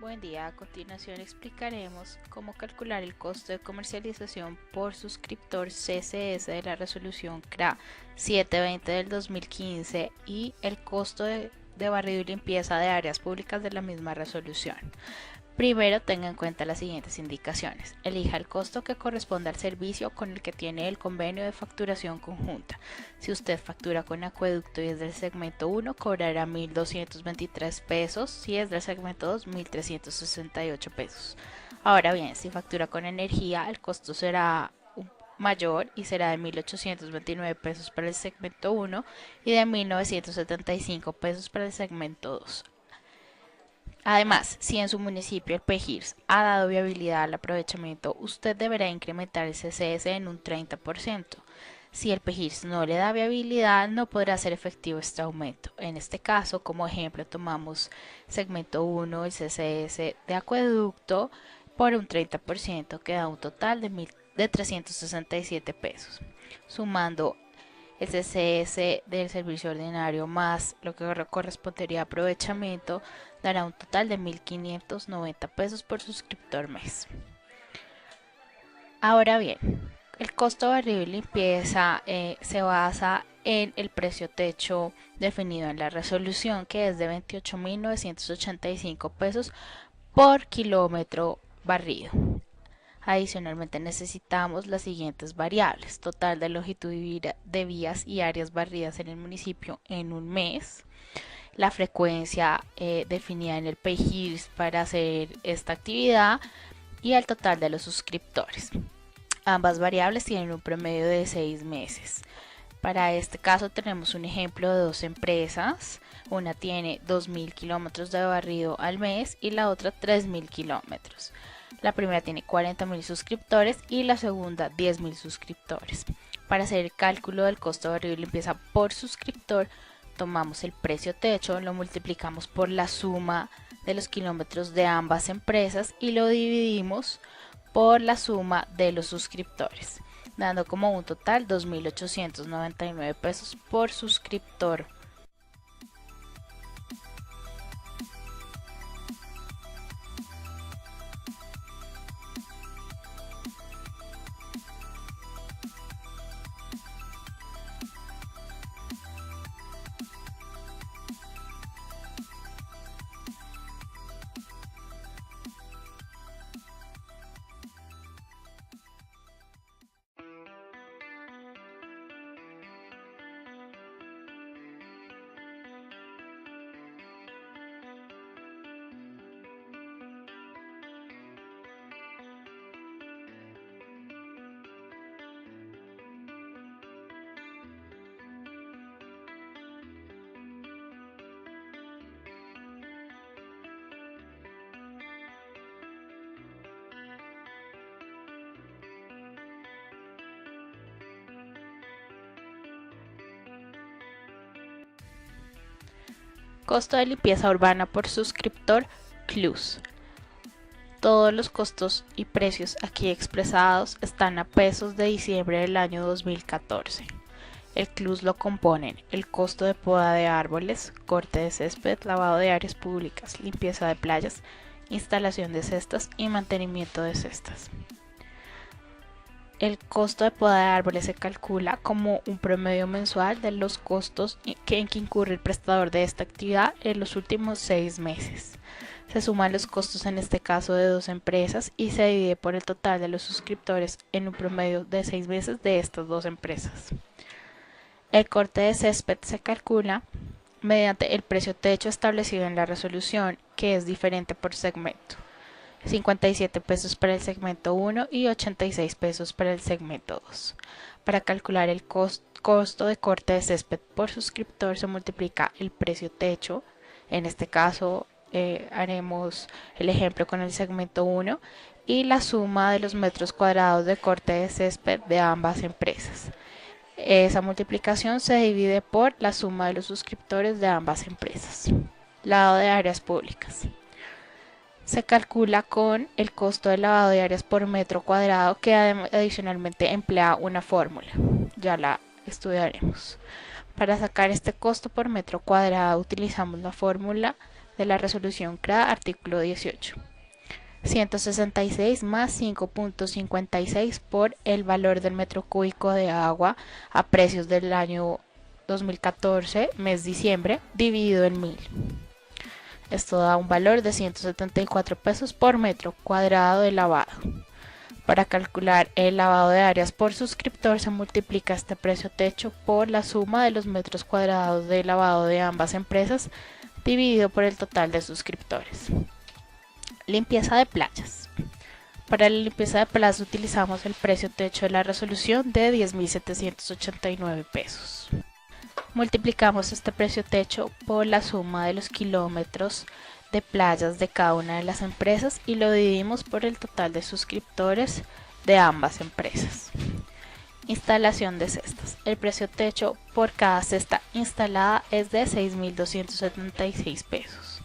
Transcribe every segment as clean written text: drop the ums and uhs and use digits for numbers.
Buen día, a continuación explicaremos cómo calcular el costo de comercialización por suscriptor CSS de la resolución CRA 720 del 2015 y el costo de barrido y limpieza de áreas públicas de la misma resolución. Primero tenga en cuenta las siguientes indicaciones. Elija el costo que corresponde al servicio con el que tiene el convenio de facturación conjunta. Si usted factura con acueducto y es del segmento 1, cobrará 1.223 pesos. Si es del segmento 2, 1.368 pesos. Ahora bien, si factura con energía, el costo será mayor y será de 1.829 pesos para el segmento 1 y de 1.975 pesos para el segmento 2. Además, si en su municipio el PEGIRS ha dado viabilidad al aprovechamiento, usted deberá incrementar el CCS en un 30%. Si el PEGIRS no le da viabilidad, no podrá ser efectivo este aumento. En este caso, como ejemplo, tomamos segmento 1, el CCS de acueducto, por un 30%, que da un total de 367 pesos. Sumando el CCS del servicio ordinario más lo que correspondería a aprovechamiento dará un total de 1.590 pesos por suscriptor mes. Ahora bien, el costo de barrido y limpieza se basa en el precio techo definido en la resolución, que es de 28.985 pesos por kilómetro barrido. Adicionalmente necesitamos las siguientes variables: total de longitud de vías y áreas barridas en el municipio en un mes, la frecuencia definida en el PEGIRS para hacer esta actividad y el total de los suscriptores. Ambas variables tienen un promedio de 6 meses. Para este caso tenemos un ejemplo de dos empresas. Una tiene 2.000 kilómetros de barrido al mes y la otra 3.000 kilómetros. La primera tiene 40.000 suscriptores y la segunda 10.000 suscriptores. Para hacer el cálculo del costo de barrido y limpieza por suscriptor, tomamos el precio techo, lo multiplicamos por la suma de los kilómetros de ambas empresas y lo dividimos por la suma de los suscriptores, dando como un total 2.899 pesos por suscriptor. Costo de limpieza urbana por suscriptor CLUS. Todos los costos y precios aquí expresados están a pesos de diciembre del año 2014. El CLUS lo componen el costo de poda de árboles, corte de césped, lavado de áreas públicas, limpieza de playas, instalación de cestas y mantenimiento de cestas. El costo de poda de árboles se calcula como un promedio mensual de los costos en que incurre el prestador de esta actividad en los últimos 6 meses. Se suman los costos en este caso de dos empresas y se divide por el total de los suscriptores en un promedio de 6 meses de estas dos empresas. El corte de césped se calcula mediante el precio techo establecido en la resolución, que es diferente por segmento. 57 pesos para el segmento 1 y 86 pesos para el segmento 2. Para calcular el costo de corte de césped por suscriptor se multiplica el precio techo. En este caso haremos el ejemplo con el segmento 1 y la suma de los metros cuadrados de corte de césped de ambas empresas. Esa multiplicación se divide por la suma de los suscriptores de ambas empresas. Lavado de áreas públicas. Se calcula con el costo de lavado de áreas por metro cuadrado, que adicionalmente emplea una fórmula. Ya la estudiaremos. Para sacar este costo por metro cuadrado utilizamos la fórmula de la resolución CRA, artículo 18. 166 más 5.56 por el valor del metro cúbico de agua a precios del año 2014, mes diciembre, dividido en 1000. Esto da un valor de 174 pesos por metro cuadrado de lavado. Para calcular el lavado de áreas por suscriptor se multiplica este precio techo por la suma de los metros cuadrados de lavado de ambas empresas dividido por el total de suscriptores. Limpieza de playas. Para la limpieza de playas utilizamos el precio techo de la resolución de 10.789 pesos. Multiplicamos este precio techo por la suma de los kilómetros de playas de cada una de las empresas y lo dividimos por el total de suscriptores de ambas empresas. Instalación de cestas. El precio techo por cada cesta instalada es de 6.276 pesos.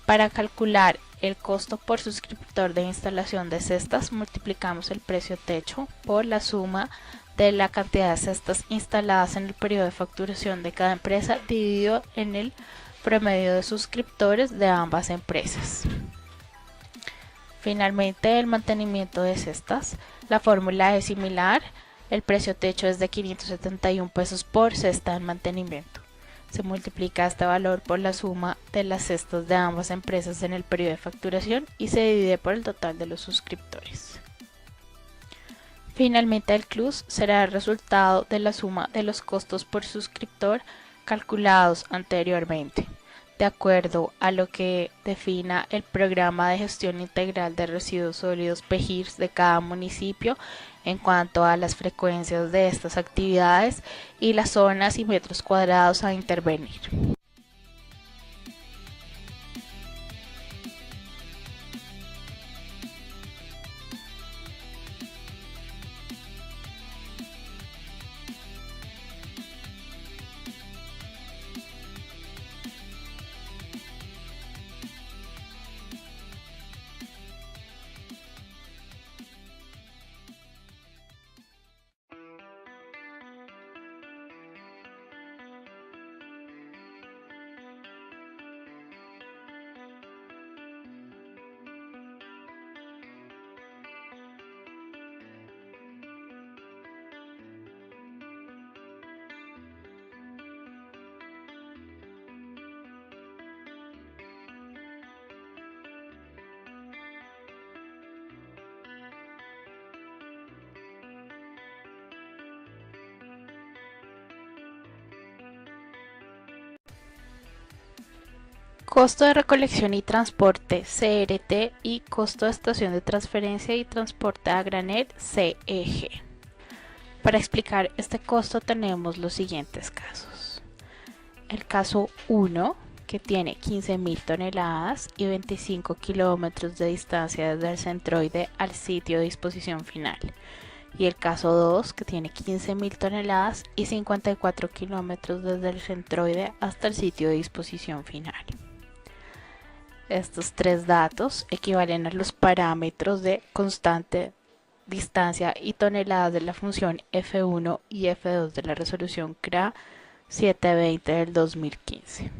Para calcular el costo por suscriptor de instalación de cestas, multiplicamos el precio techo por la suma de la cantidad de cestas instaladas en el periodo de facturación de cada empresa dividido en el promedio de suscriptores de ambas empresas. Finalmente, el mantenimiento de cestas. La fórmula es similar. El precio techo es de 571 pesos por cesta en mantenimiento. Se multiplica este valor por la suma de las cestas de ambas empresas en el periodo de facturación y se divide por el total de los suscriptores. Finalmente, el CLUS será el resultado de la suma de los costos por suscriptor calculados anteriormente, de acuerdo a lo que defina el Programa de Gestión Integral de Residuos Sólidos PGIRS de cada municipio en cuanto a las frecuencias de estas actividades y las zonas y metros cuadrados a intervenir. Costo de recolección y transporte CRT y costo de estación de transferencia y transporte a granel CEG. Para explicar este costo tenemos los siguientes casos. El caso 1, que tiene 15.000 toneladas y 25 kilómetros de distancia desde el centroide al sitio de disposición final. Y el caso 2, que tiene 15.000 toneladas y 54 kilómetros desde el centroide hasta el sitio de disposición final. Estos tres datos equivalen a los parámetros de constante, distancia y toneladas de la función F1 y F2 de la resolución CRA 720 del 2015.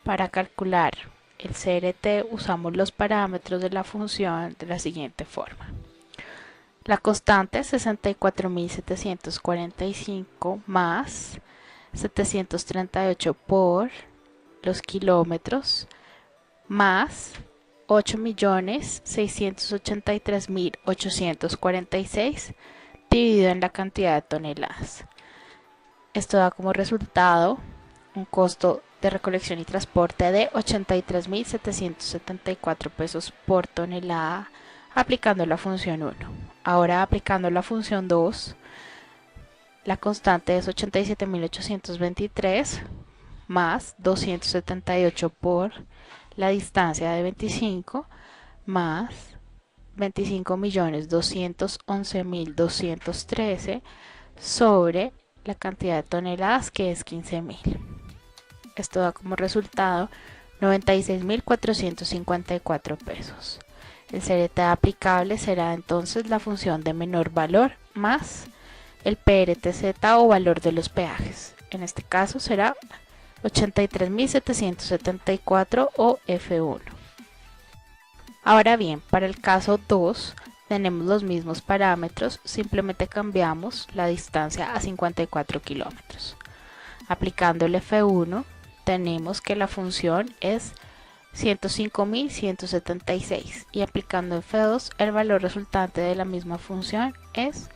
Para calcular el CRT usamos los parámetros de la función de la siguiente forma. La constante 64.745 más 738 por los kilómetros más 8.683.846 dividido en la cantidad de toneladas. Esto da como resultado un costo de recolección y transporte de 83.774 pesos por tonelada aplicando la función 1. Ahora aplicando la función 2, la constante es 87.823 más 278 por la distancia de 25 más 25.211.213 sobre la cantidad de toneladas, que es 15.000. Esto da como resultado 96.454 pesos. El CRT aplicable será entonces la función de menor valor más el PRTZ o valor de los peajes. En este caso será 83.774 o F1. Ahora bien, para el caso 2 tenemos los mismos parámetros, simplemente cambiamos la distancia a 54 kilómetros. Aplicando el F1 tenemos que la función es 105.176 y aplicando F2 el valor resultante de la misma función es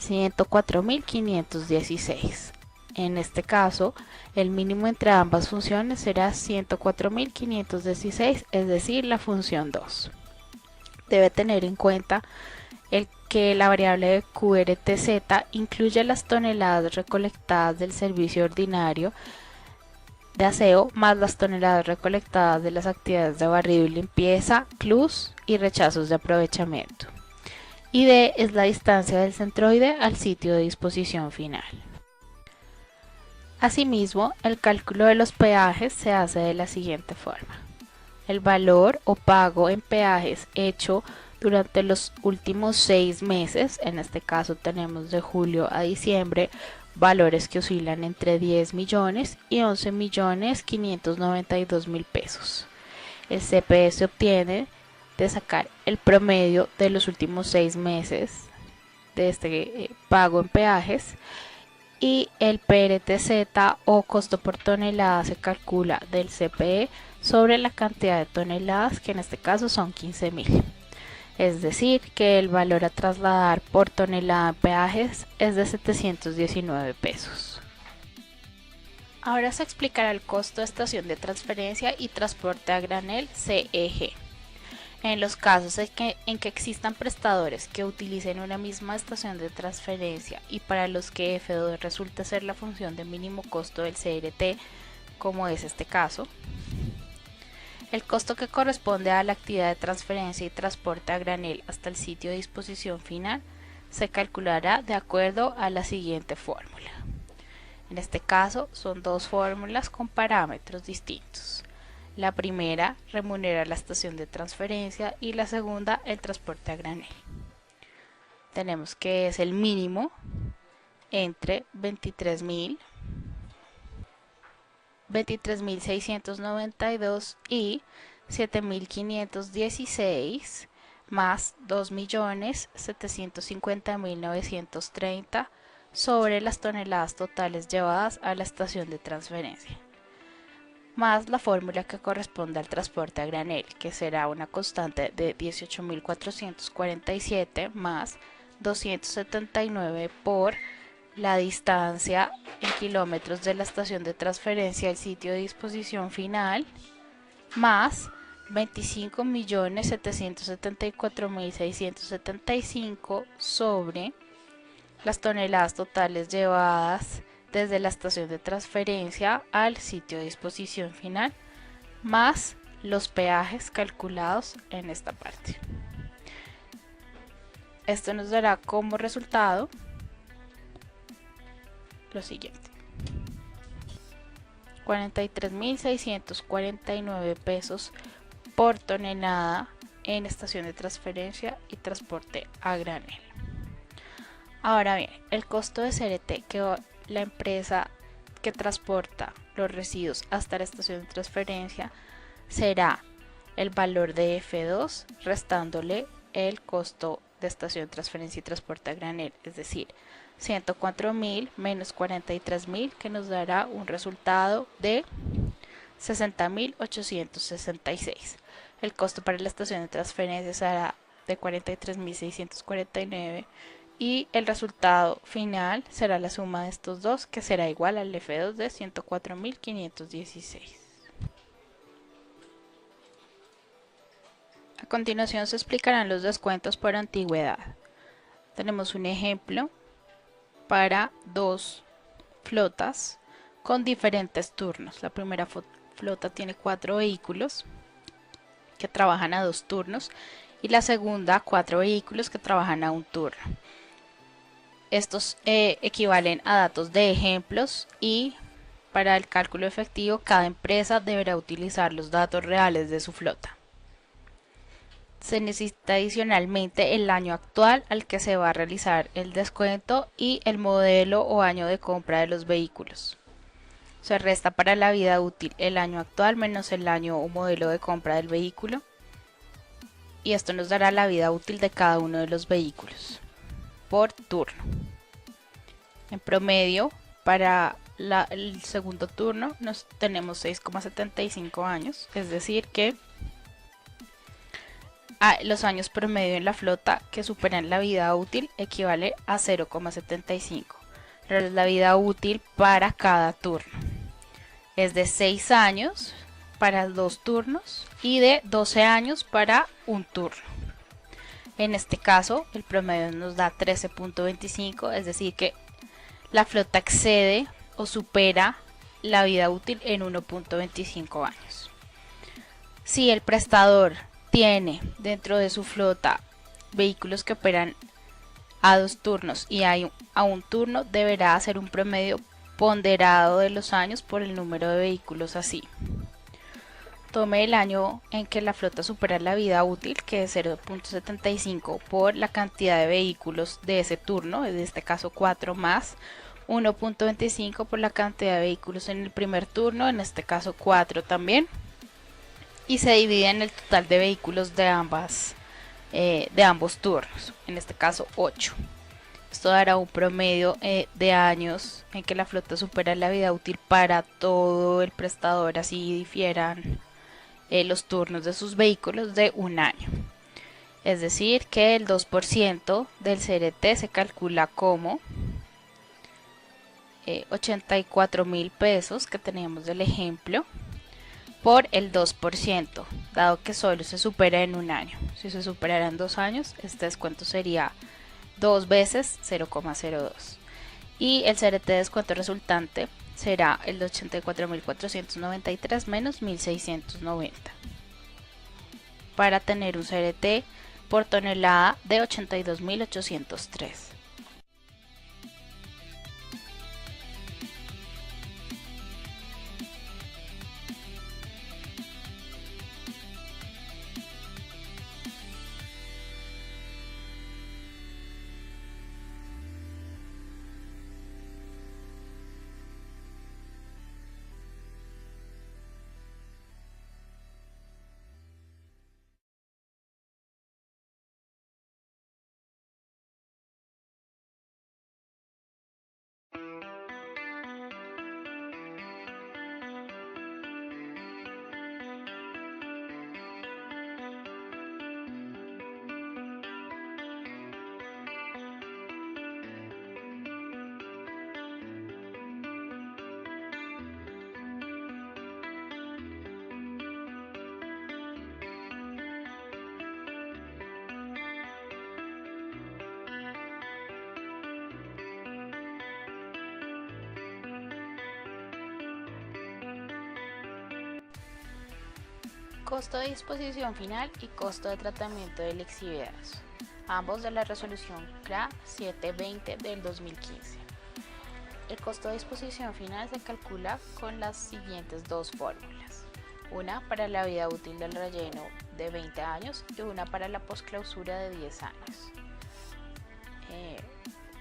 104.516. En este caso, el mínimo entre ambas funciones será 104.516, es decir, la función 2. Debe tener en cuenta que la variable de QRTZ incluye las toneladas recolectadas del servicio ordinario de aseo más las toneladas recolectadas de las actividades de barrido y limpieza, CLUS y rechazos de aprovechamiento. Y D es la distancia del centroide al sitio de disposición final. Asimismo, el cálculo de los peajes se hace de la siguiente forma. El valor o pago en peajes hecho durante los últimos 6 meses, en este caso tenemos de julio a diciembre, valores que oscilan entre 10 millones y 11.592.000 pesos. El CPE se obtiene de sacar el promedio de los últimos 6 meses de este pago en peajes, y el PRTZ o costo por tonelada se calcula del CPE sobre la cantidad de toneladas, que en este caso son 15.000. Es decir, que el valor a trasladar por tonelada de peajes es de 719 pesos. Ahora se explicará el costo de estación de transferencia y transporte a granel CEG. En los casos en que existan prestadores que utilicen una misma estación de transferencia y para los que F2 resulte ser la función de mínimo costo del CRT, como es este caso, el costo que corresponde a la actividad de transferencia y transporte a granel hasta el sitio de disposición final se calculará de acuerdo a la siguiente fórmula. En este caso son dos fórmulas con parámetros distintos. La primera remunera la estación de transferencia y la segunda el transporte a granel. Tenemos que es el mínimo entre 23.692 y 7.516 más 2.750.930 sobre las toneladas totales llevadas a la estación de transferencia, más la fórmula que corresponde al transporte a granel, que será una constante de 18.447 más 279 por la distancia en kilómetros de la estación de transferencia al sitio de disposición final, más 25.774.675 sobre las toneladas totales llevadas desde la estación de transferencia al sitio de disposición final, más los peajes calculados en esta parte. Esto nos dará como resultado lo siguiente: 43.649 pesos por tonelada en estación de transferencia y transporte a granel. Ahora bien, el costo de CRT que la empresa que transporta los residuos hasta la estación de transferencia será el valor de F2 restándole el costo de estación de transferencia y transporte a granel, es decir, 104.000 menos 43.000, que nos dará un resultado de 60.866. El costo para la estación de transferencia será de 43.649 y el resultado final será la suma de estos dos, que será igual al F2 de 104.516. A continuación se explicarán los descuentos por antigüedad. Tenemos un ejemplo para dos flotas con diferentes turnos. La primera flota tiene 4 vehículos que trabajan a 2 turnos y la segunda 4 vehículos que trabajan a un turno. Estos equivalen a datos de ejemplos y para el cálculo efectivo cada empresa deberá utilizar los datos reales de su flota. Se necesita adicionalmente el año actual al que se va a realizar el descuento y el modelo o año de compra de los vehículos. Se resta para la vida útil el año actual menos el año o modelo de compra del vehículo. Y esto nos dará la vida útil de cada uno de los vehículos por turno. En promedio, para el segundo turno tenemos 6,75 años, es decir que los años promedio en la flota que superan la vida útil equivale a 0,75. La vida útil para cada turno es de 6 años para 2 turnos y de 12 años para un turno. En este caso, el promedio nos da 13,25, es decir que la flota excede o supera la vida útil en 1,25 años. Si el prestador tiene dentro de su flota vehículos que operan a 2 turnos y hay a un turno, deberá hacer un promedio ponderado de los años por el número de vehículos así. Tome el año en que la flota supera la vida útil, que es 0,75 por la cantidad de vehículos de ese turno, en este caso 4 más 1,25 por la cantidad de vehículos en el primer turno, en este caso 4 también, y se divide en el total de vehículos de ambos turnos, en este caso 8. Esto dará un promedio de años en que la flota supera la vida útil para todo el prestador, así difieran los turnos de sus vehículos, de un año. Es decir que el 2% del CRT se calcula como 84.000 pesos que teníamos del ejemplo por el 2%, dado que solo se supera en un año. Si se superara en 2 años, este descuento sería 2 veces 0,02 y el CRT de descuento resultante será el de 84.493 menos 1.690 para tener un CRT por tonelada de 82.803. Costo de disposición final y costo de tratamiento de lixiviados, ambos de la resolución CRA 720 del 2015. El costo de disposición final se calcula con las siguientes dos fórmulas: una para la vida útil del relleno de 20 años y una para la posclausura de 10 años.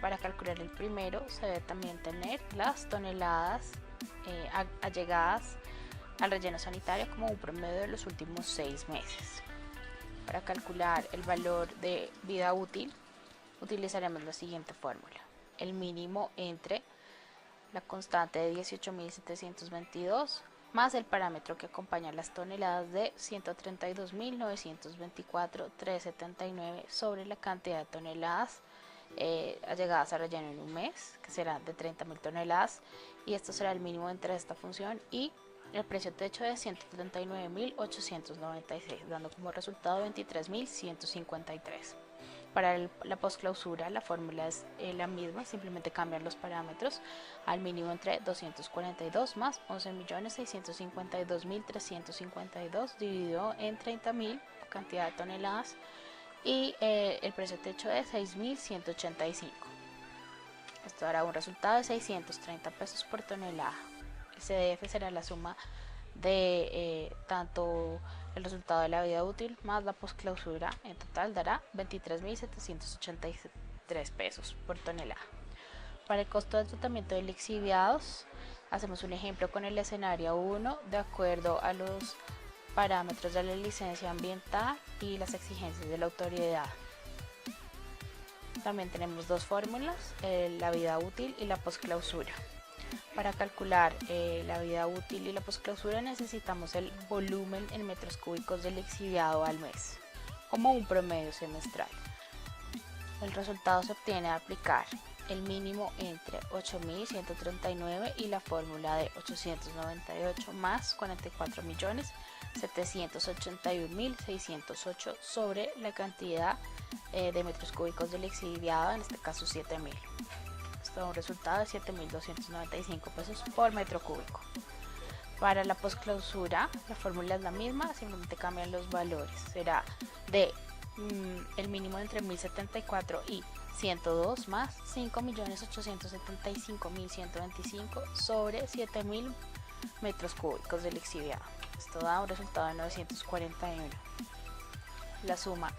Para calcular el primero se debe también tener las toneladas allegadas al relleno sanitario como un promedio de los últimos 6 meses. Para calcular el valor de vida útil utilizaremos la siguiente fórmula: el mínimo entre la constante de 18.722 más el parámetro que acompaña las toneladas de 132.924,379 sobre la cantidad de toneladas allegadas a relleno en un mes, que será de 30.000 toneladas, y esto será el mínimo entre esta función y el precio techo de 139.896, dando como resultado 23.153. Para la postclausura la fórmula es la misma, simplemente cambian los parámetros al mínimo entre 242 más 11.652.352 dividido en 30.000, cantidad de toneladas, y el precio techo de 6.185. Esto dará un resultado de 630 pesos por tonelada. El CDF será la suma de tanto el resultado de la vida útil más la postclausura. En total dará 23.783 pesos por tonelada. Para el costo de tratamiento de lixiviados Hacemos un ejemplo con el escenario 1 de acuerdo a los parámetros de la licencia ambiental y las exigencias de la autoridad. También tenemos dos fórmulas, la vida útil y la postclausura. Para calcular la vida útil y la postclausura necesitamos el volumen en metros cúbicos del lixiviado al mes, como un promedio semestral. El resultado se obtiene al aplicar el mínimo entre 8.139 y la fórmula de 898 más 44.781.608 sobre la cantidad de metros cúbicos del lixiviado, en este caso 7.000. Esto da un resultado de 7.295 pesos por metro cúbico. Para la postclausura la fórmula es la misma, simplemente cambian los valores. Será de el mínimo entre 1.074 y 102 más 5.875.125 sobre 7.000 metros cúbicos de lixiviado. Esto da un resultado de 941. La suma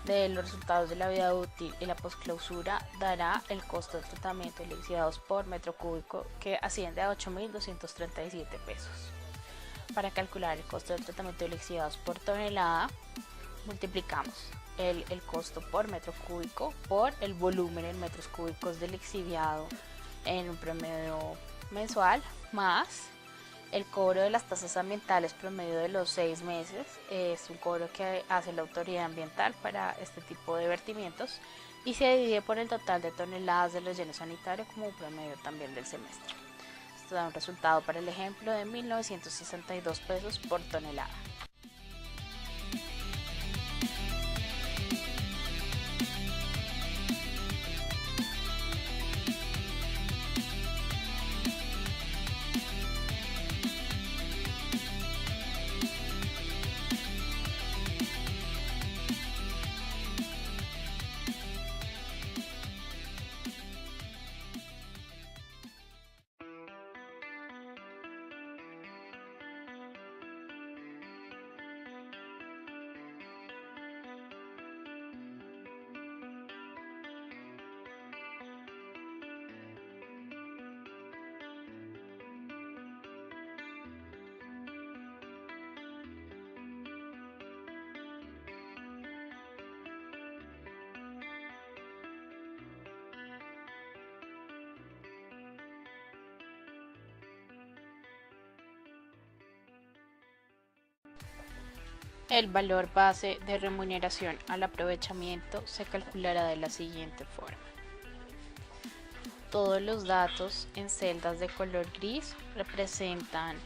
de los resultados de la vida útil y la postclausura dará el costo del tratamiento de lixiviados por metro cúbico, que asciende a 8.237 pesos. Para calcular el costo del tratamiento de lixiviados por tonelada, multiplicamos el costo por metro cúbico por el volumen en metros cúbicos de lixiviado en un promedio mensual, más el cobro de las tasas ambientales promedio de los 6 meses. Es un cobro que hace la autoridad ambiental para este tipo de vertimientos y se divide por el total de toneladas de relleno sanitario como un promedio también del semestre. Esto da un resultado para el ejemplo de 1.962 pesos por tonelada. El valor base de remuneración al aprovechamiento se calculará de la siguiente forma. Todos los datos en celdas de color gris representan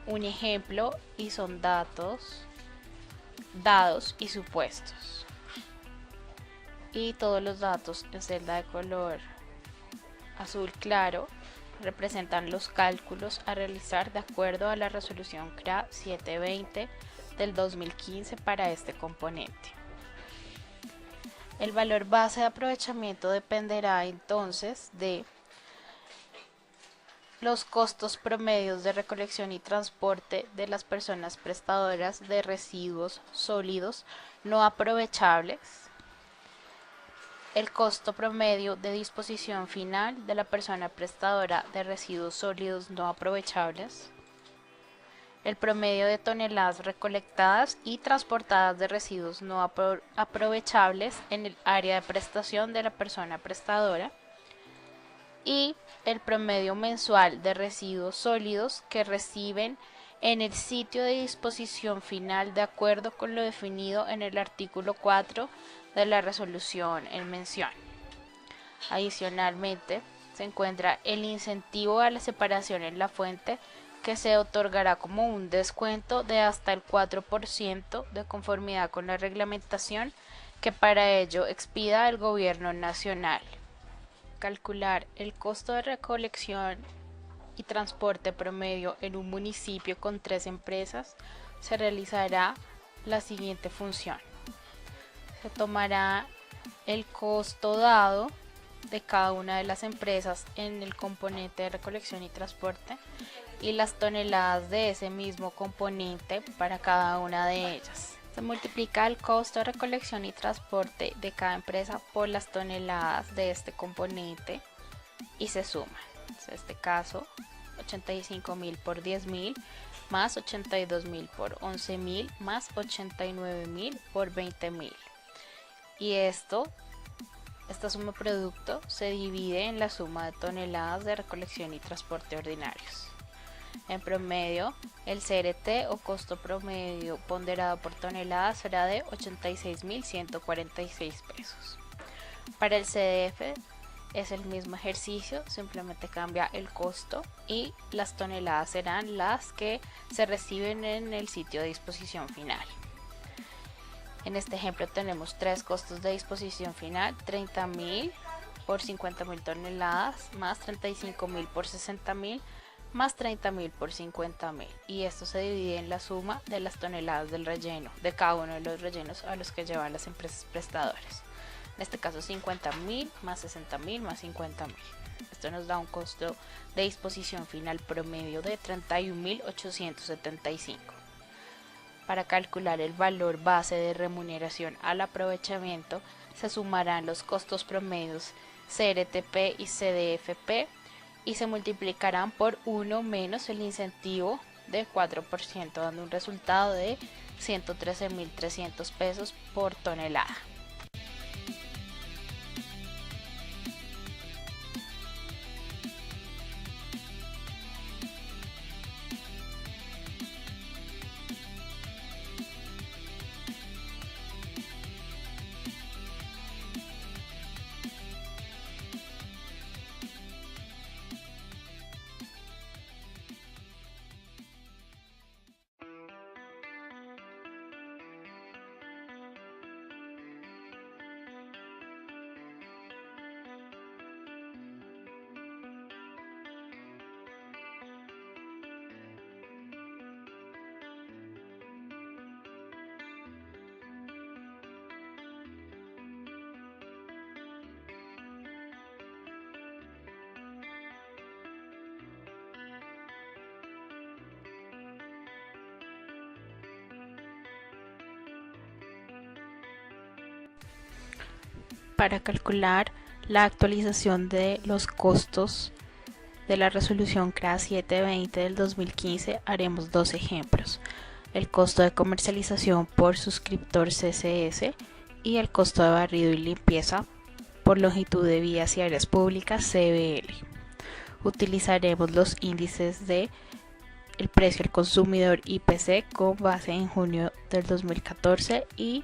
un ejemplo y son dados y supuestos. Y todos los datos en celda de color azul claro representan los cálculos a realizar de acuerdo a la resolución CRA 720 del 2015 para este componente. El valor base de aprovechamiento dependerá entonces de los costos promedios de recolección y transporte de las personas prestadoras de residuos sólidos no aprovechables, el costo promedio de disposición final de la persona prestadora de residuos sólidos no aprovechables, el promedio de toneladas recolectadas y transportadas de residuos no aprovechables en el área de prestación de la persona prestadora y el promedio mensual de residuos sólidos que reciben en el sitio de disposición final de acuerdo con lo definido en el artículo 4 de la resolución en mención. Adicionalmente, se encuentra el incentivo a la separación en la fuente, que se otorgará como un descuento de hasta el 4% de conformidad con la reglamentación que para ello expida el Gobierno Nacional. Calcular el costo de recolección y transporte promedio en un municipio con 3 empresas se realizará la siguiente función. Se tomará el costo dado de cada una de las empresas en el componente de recolección y transporte y las toneladas de ese mismo componente para cada una de ellas. Se multiplica el costo de recolección y transporte de cada empresa por las toneladas de este componente y se suman. En este caso 85.000 por 10.000, más 82.000 por 11.000, más 89.000 por 20.000. Y esta suma producto se divide en la suma de toneladas de recolección y transporte ordinarios. En promedio, el CRT o costo promedio ponderado por tonelada será de 86.146 pesos. Para el CDF es el mismo ejercicio, simplemente cambia el costo y las toneladas serán las que se reciben en el sitio de disposición final. En este ejemplo tenemos tres costos de disposición final: 30.000 por 50.000 toneladas, más 35.000 por 60.000, más 30.000 por 50.000, y esto se divide en la suma de las toneladas del relleno de cada uno de los rellenos a los que llevan las empresas prestadoras. En este caso 50.000 más 60.000 más 50.000. Esto nos da un costo de disposición final promedio de 31.875. Para calcular el valor base de remuneración al aprovechamiento, se sumarán los costos promedios CRTP y CDFP y se multiplicarán por 1 menos el incentivo de 4%, dando un resultado de 113.300 pesos por tonelada. Para calcular la actualización de los costos de la resolución CRA 720 del 2015 haremos dos ejemplos: el costo de comercialización por suscriptor CCS y el costo de barrido y limpieza por longitud de vías y áreas públicas CBL. Utilizaremos los índices de el precio al consumidor IPC con base en junio del 2014 y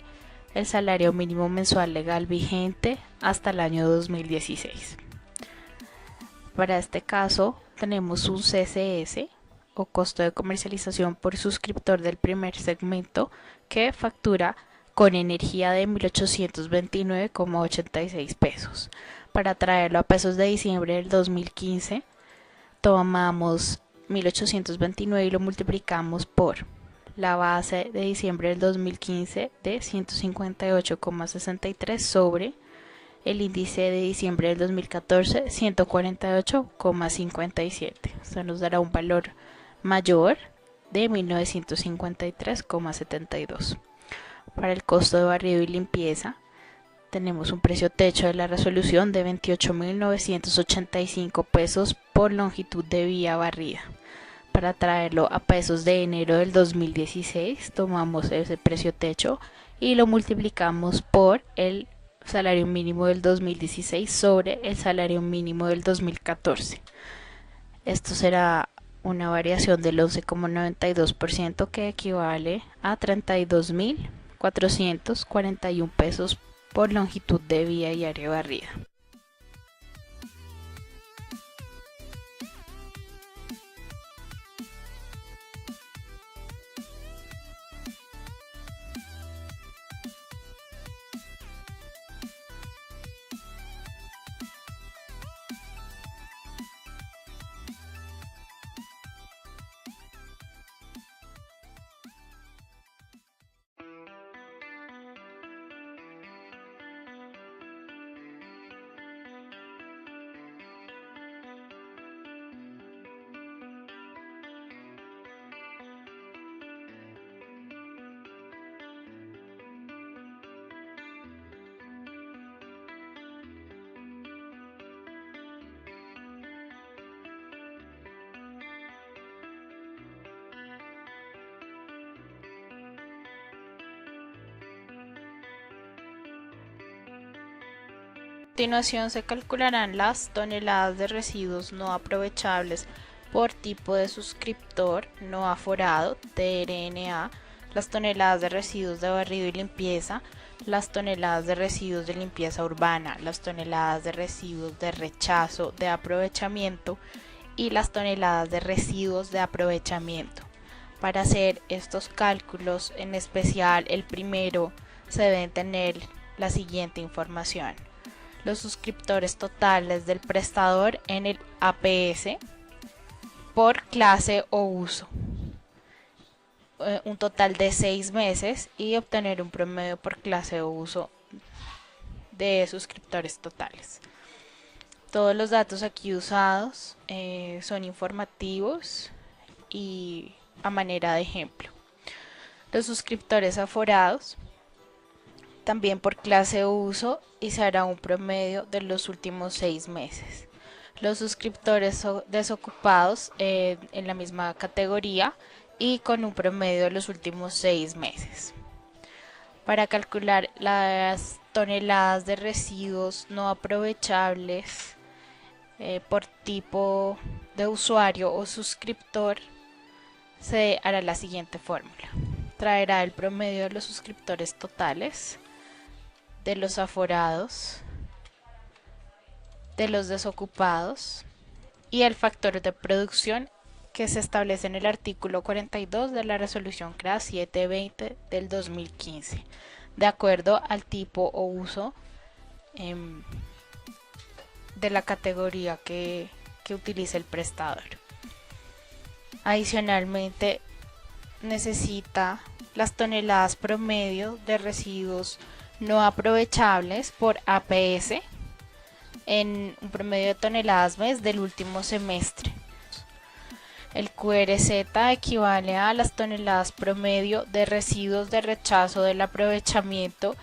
el salario mínimo mensual legal vigente hasta el año 2016. Para este caso tenemos un CCS o costo de comercialización por suscriptor del primer segmento que factura con energía de 1.829,86 pesos. Para traerlo a pesos de diciembre del 2015, tomamos 1.829 y lo multiplicamos por la base de diciembre del 2015 de 158,63 sobre el índice de diciembre del 2014 148,57. Esto nos dará un valor mayor de 1.953,72. Para el costo de barrido y limpieza tenemos un precio techo de la resolución de 28.985 pesos por longitud de vía barrida. Para traerlo a pesos de enero del 2016, tomamos ese precio techo y lo multiplicamos por el salario mínimo del 2016 sobre el salario mínimo del 2014. Esto será una variación del 11,92% que equivale a 32.441 pesos por longitud de vía y área barrida. continuación se calcularán las toneladas de residuos no aprovechables por tipo de suscriptor no aforado, TRNA, las toneladas de residuos de barrido y limpieza, las toneladas de residuos de limpieza urbana, las toneladas de residuos de rechazo de aprovechamiento y las toneladas de residuos de aprovechamiento. Para hacer estos cálculos, en especial el primero, se deben tener la siguiente información: los suscriptores totales del prestador en el APS por clase o uso, un total de 6 meses, y obtener un promedio por clase o uso de suscriptores totales. Todos los datos aquí usados son informativos y a manera de ejemplo. Los suscriptores aforados también por clase o uso, y se hará un promedio de los últimos 6 meses. Los suscriptores desocupados en la misma categoría y con un promedio de los últimos 6 meses. Para calcular las toneladas de residuos no aprovechables por tipo de usuario o suscriptor, se hará la siguiente fórmula: traerá el promedio de los suscriptores totales, de los aforados, de los desocupados y el factor de producción que se establece en el artículo 42 de la resolución CRA 720 del 2015, de acuerdo al tipo o uso de la categoría que utilice el prestador. Adicionalmente, necesita las toneladas promedio de residuos no aprovechables por APS en un promedio de toneladas mes del último semestre. El QRZ equivale a las toneladas promedio de residuos de rechazo del aprovechamiento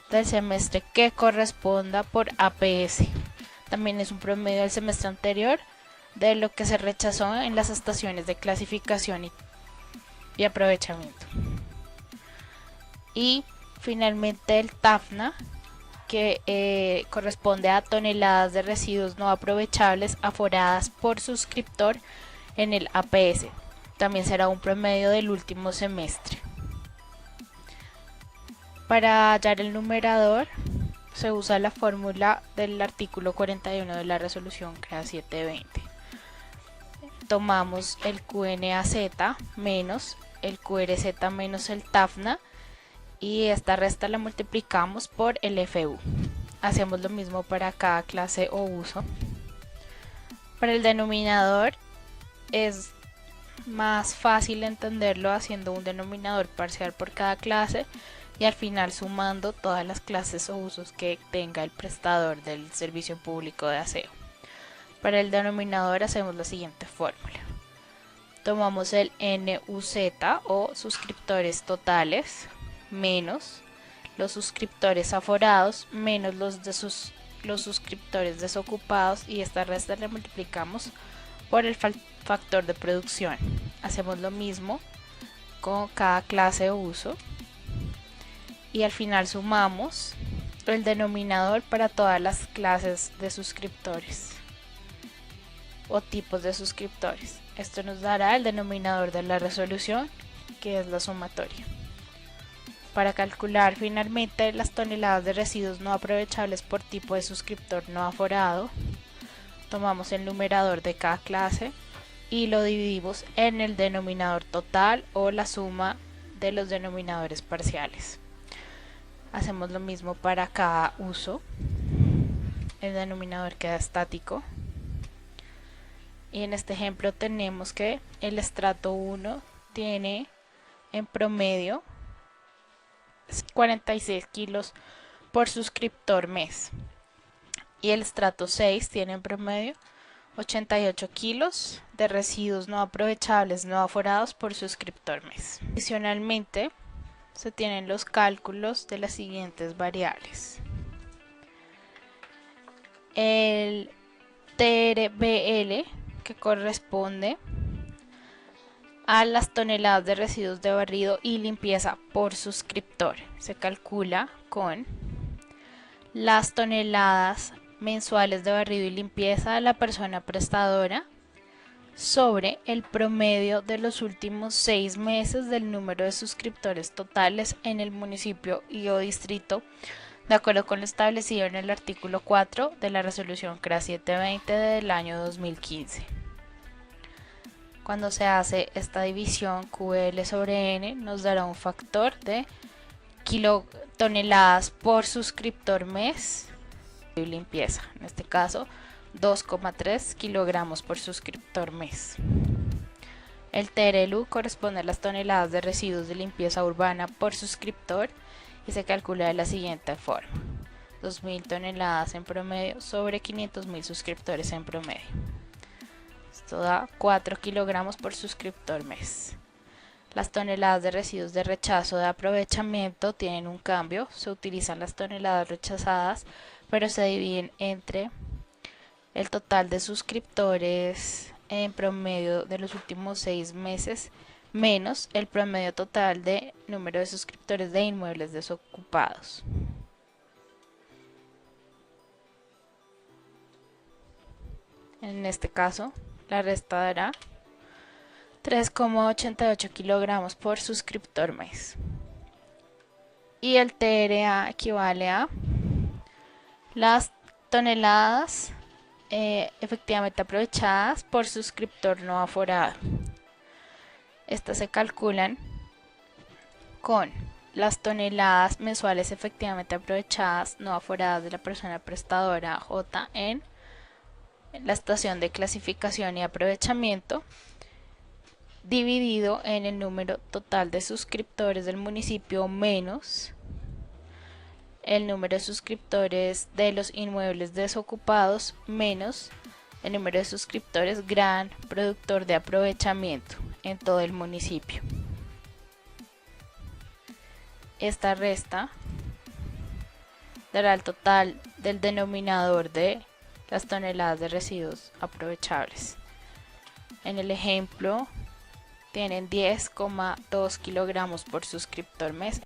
del semestre que corresponda por APS. También es un promedio del semestre anterior de lo que se rechazó en las estaciones de clasificación y aprovechamiento. Y finalmente el TAFNA, que corresponde a toneladas de residuos no aprovechables aforadas por suscriptor en el APS. También será un promedio del último semestre. Para hallar el numerador se usa la fórmula del artículo 41 de la resolución CRA 720. Tomamos el QNAZ menos el QRZ menos el TAFNA, y esta resta la multiplicamos por el FU. Hacemos lo mismo para cada clase o uso. Para el denominador es más fácil entenderlo haciendo un denominador parcial por cada clase y al final sumando todas las clases o usos que tenga el prestador del servicio público de aseo. Para el denominador hacemos la siguiente fórmula: tomamos el NUZ o suscriptores totales menos los suscriptores aforados menos los suscriptores desocupados, y esta resta la multiplicamos por el factor de producción. Hacemos lo mismo con cada clase o uso y al final sumamos el denominador para todas las clases de suscriptores o tipos de suscriptores. Esto nos dará el denominador de la resolución, que es la sumatoria. Para calcular finalmente las toneladas de residuos no aprovechables por tipo de suscriptor no aforado, tomamos el numerador de cada clase y lo dividimos en el denominador total o la suma de los denominadores parciales. Hacemos lo mismo para cada uso. El denominador queda estático. Y en este ejemplo tenemos que el estrato 1 tiene en promedio 46 kilos por suscriptor mes. Y el estrato 6 tiene en promedio 88 kilos de residuos no aprovechables no aforados por suscriptor mes. Adicionalmente, se tienen los cálculos de las siguientes variables: el TRBL, que corresponde a las toneladas de residuos de barrido y limpieza por suscriptor, se calcula con las toneladas mensuales de barrido y limpieza de la persona prestadora sobre el promedio de los últimos 6 meses del número de suscriptores totales en el municipio y o distrito, de acuerdo con lo establecido en el artículo 4 de la resolución CRA 720 del año 2015. Cuando se hace esta división QL sobre N, nos dará un factor de kilotoneladas por suscriptor mes y limpieza, en este caso 2,3 kilogramos por suscriptor mes. El TRLU corresponde a las toneladas de residuos de limpieza urbana por suscriptor y se calcula de la siguiente forma: 2.000 toneladas en promedio sobre 500.000 suscriptores en promedio. Esto da 4 kilogramos por suscriptor mes. Las toneladas de residuos de rechazo de aprovechamiento tienen un cambio, se utilizan las toneladas rechazadas, pero se dividen entre el total de suscriptores en promedio de los últimos 6 meses menos el promedio total de número de suscriptores de inmuebles desocupados. En este caso, la resta dará 3,88 kilogramos por suscriptor mes. Y el TRA equivale a las toneladas efectivamente aprovechadas por suscriptor no aforado. Estas se calculan con las toneladas mensuales efectivamente aprovechadas no aforadas de la persona prestadora J en la estación de clasificación y aprovechamiento, dividido en el número total de suscriptores del municipio menos el número de suscriptores de los inmuebles desocupados menos el número de suscriptores gran productor de aprovechamiento en todo el municipio. Esta resta dará el total del denominador de las toneladas de residuos aprovechables. En el ejemplo tienen 10,2 kilogramos por suscriptor mes.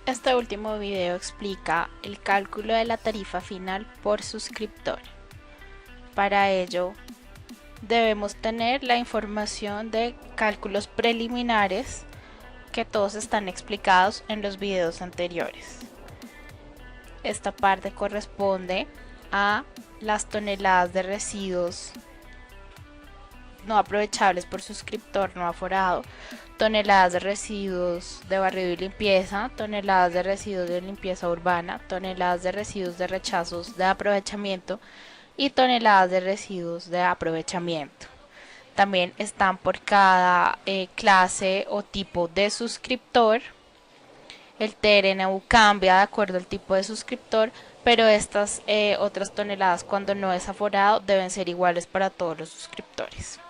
Este último video explica el cálculo de la tarifa final por suscriptor. Para ello, debemos tener la información de cálculos preliminares que todos están explicados en los videos anteriores. Esta parte corresponde a las toneladas de residuos no aprovechables por suscriptor no aforado, toneladas de residuos de barrido y limpieza, toneladas de residuos de limpieza urbana, toneladas de residuos de rechazos de aprovechamiento y toneladas de residuos de aprovechamiento. También están por cada clase o tipo de suscriptor. El TRNU cambia de acuerdo al tipo de suscriptor, pero estas otras toneladas, cuando no es aforado, deben ser iguales para todos los suscriptores.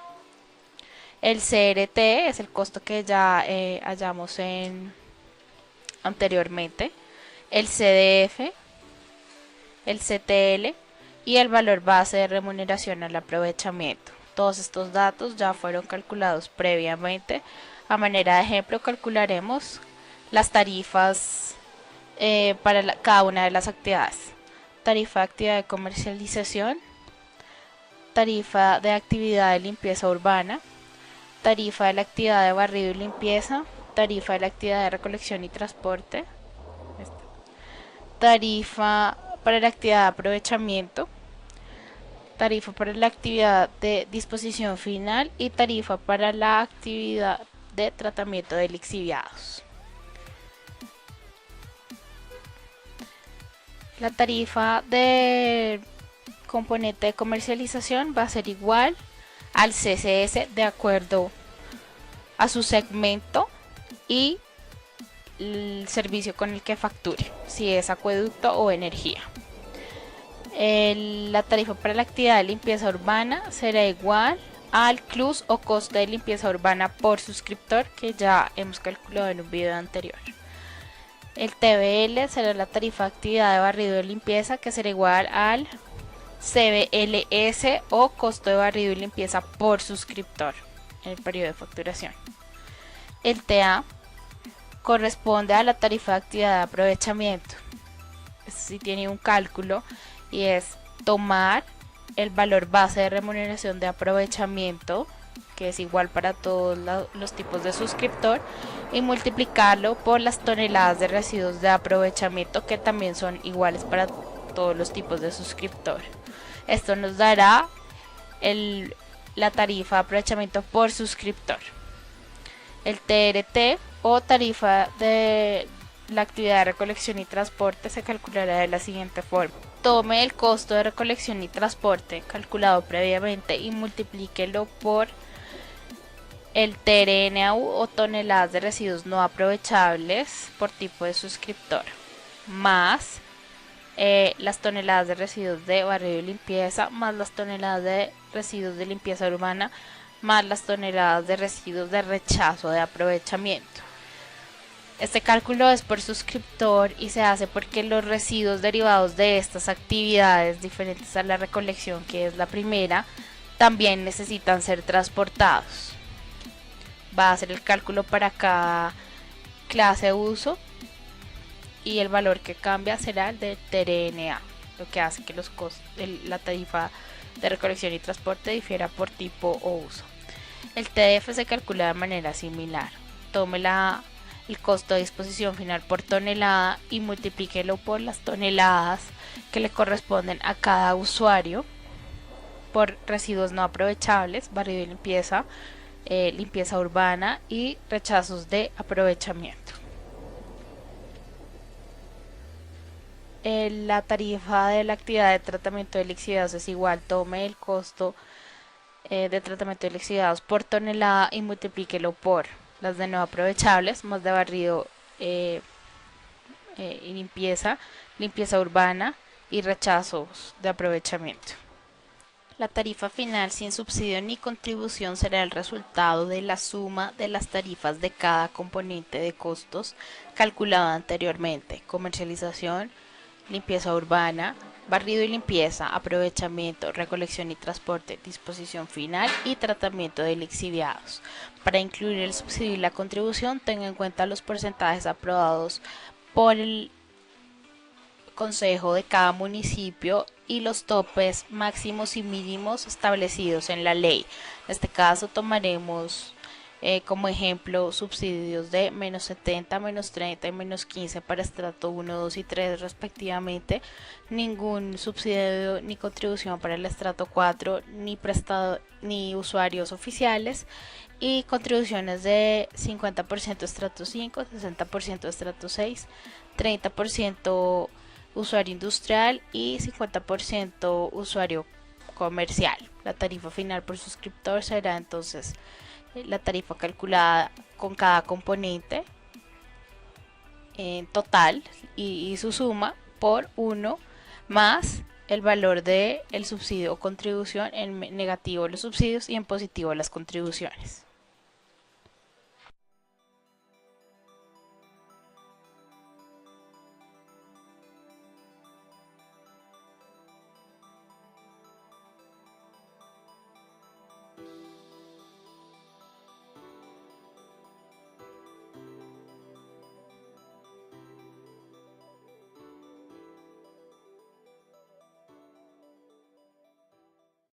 El CRT es el costo que ya hallamos anteriormente, el CDF, el CTL y el valor base de remuneración al aprovechamiento. Todos estos datos ya fueron calculados previamente. A manera de ejemplo, calcularemos las tarifas para cada una de las actividades. Tarifa de actividad de comercialización, tarifa de actividad de limpieza urbana, tarifa de la actividad de barrido y limpieza, tarifa de la actividad de recolección y transporte, tarifa para la actividad de aprovechamiento, tarifa para la actividad de disposición final y tarifa para la actividad de tratamiento de lixiviados. La tarifa de componente de comercialización va a ser igual al CCS de acuerdo a su segmento y el servicio con el que facture, si es acueducto o energía. La tarifa para la actividad de limpieza urbana será igual al CLUS o coste de limpieza urbana por suscriptor, que ya hemos calculado en un video anterior. El TBL será la tarifa de actividad de barrido y limpieza, que será igual al CBLS o costo de barrido y limpieza por suscriptor en el periodo de facturación. El TA corresponde a la tarifa de actividad de aprovechamiento. Si tiene un cálculo y es tomar el valor base de remuneración de aprovechamiento, que es igual para todos los tipos de suscriptor, y multiplicarlo por las toneladas de residuos de aprovechamiento, que también son iguales para todos los tipos de suscriptor. Esto nos dará la tarifa de aprovechamiento por suscriptor. El TRT o tarifa de la actividad de recolección y transporte se calculará de la siguiente forma. Tome el costo de recolección y transporte calculado previamente y multiplíquelo por el TRNAU o toneladas de residuos no aprovechables por tipo de suscriptor, más las toneladas de residuos de barrido y limpieza, más las toneladas de residuos de limpieza urbana, más las toneladas de residuos de rechazo de aprovechamiento. Este cálculo es por suscriptor y se hace porque los residuos derivados de estas actividades diferentes a la recolección, que es la primera, también necesitan ser transportados. Va a hacer el cálculo para cada clase de uso y el valor que cambia será el de TRNA, lo que hace que los costos, la tarifa de recolección y transporte difiera por tipo o uso. El TDF se calcula de manera similar. Tome el costo de disposición final por tonelada y multiplíquelo por las toneladas que le corresponden a cada usuario por residuos no aprovechables, barrido y limpieza, limpieza urbana y rechazos de aprovechamiento. La tarifa de la actividad de tratamiento de lixiviados es igual, tome el costo de tratamiento de lixiviados por tonelada y multiplíquelo por las de no aprovechables, más de barrido y limpieza urbana y rechazos de aprovechamiento. La tarifa final sin subsidio ni contribución será el resultado de la suma de las tarifas de cada componente de costos calculada anteriormente: comercialización, limpieza urbana, barrido y limpieza, aprovechamiento, recolección y transporte, disposición final y tratamiento de lixiviados. Para incluir el subsidio y la contribución, tenga en cuenta los porcentajes aprobados por el consejo de cada municipio y los topes máximos y mínimos establecidos en la ley. En este caso tomaremos como ejemplo subsidios de menos 70, menos 30 y menos 15 para estrato 1, 2 y 3 respectivamente. Ningún subsidio ni contribución para el estrato 4 ni usuarios oficiales, y contribuciones de 50% estrato 5, 60% estrato 6, 30% usuario industrial y 50% usuario comercial. La tarifa final por suscriptor será entonces la tarifa calculada con cada componente en total y su suma por 1 más el valor del subsidio o contribución, en negativo los subsidios y en positivo las contribuciones.